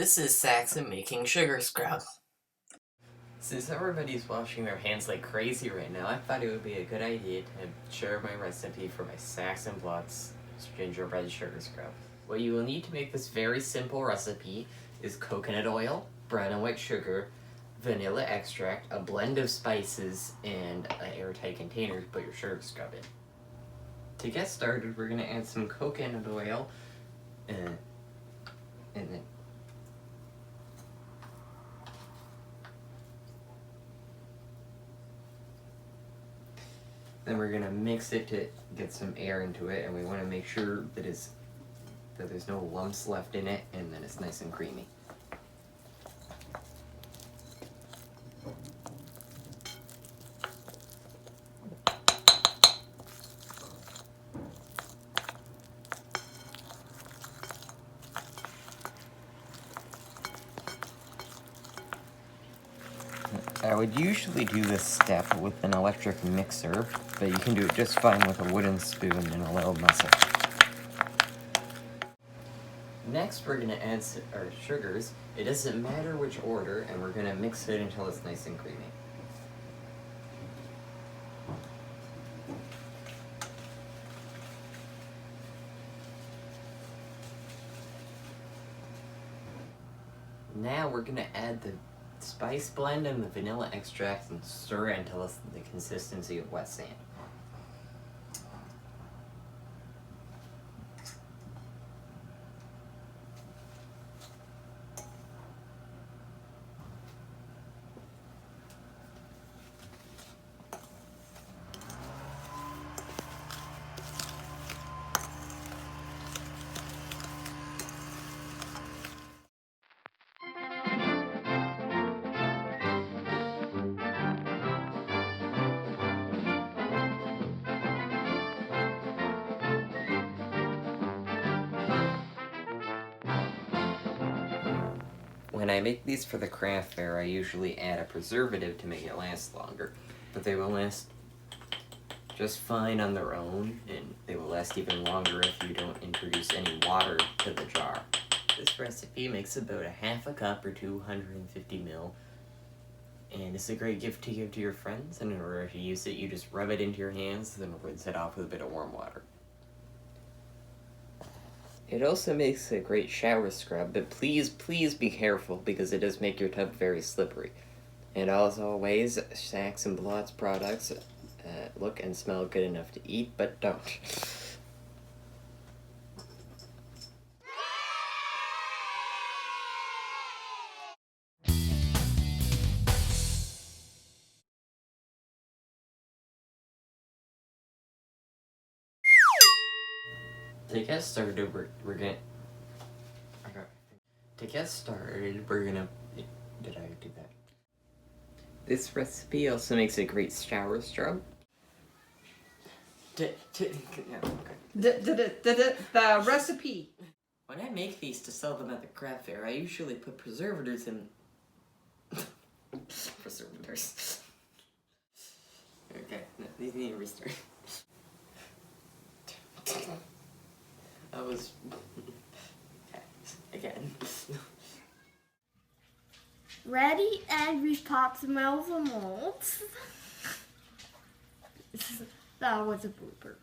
This is Saxon making sugar scrub. Since everybody's washing their hands like crazy right now, I thought it would be a good idea to share my recipe for my Saxon Blood's gingerbread sugar scrub. What you will need to make this very simple recipe is coconut oil, brown and white sugar, vanilla extract, a blend of spices, and an airtight container to put your sugar scrub in. To get started, we're going to add some coconut oil and then we're going to mix it to get some air into it, and we want to make sure that there's no lumps left in it, and then it's nice and creamy. I would usually do this step with an electric mixer, but you can do it just fine with a wooden spoon and a little muscle. Next, we're going to add our sugars. It doesn't matter which order, and we're going to mix it until it's nice and creamy. Now we're going to add the spice blend and the vanilla extract and stir it until it's the consistency of wet sand. When I make these for the craft fair, I usually add a preservative to make it last longer, but they will last just fine on their own, and they will last even longer if you don't introduce any water to the jar. This recipe makes about a half a cup or 250 ml, and it's a great gift to give to your friends, and in order to use it, you just rub it into your hands, then rinse it off with a bit of warm water. It also makes a great shower scrub, but please be careful because it does make your tub very slippery. And as always, Saxon Blood's products look and smell good enough to eat, but don't. To get started, we're gonna... Okay. To get started, we're gonna... Did I do that? This recipe also makes a great shower scrub. The recipe. When I make these to sell them at the craft fair, I usually put preservatives in... preservatives. Okay, no, these need to restart. I was... Okay, again. Ready, and we've popped some of the molds. That was a blooper.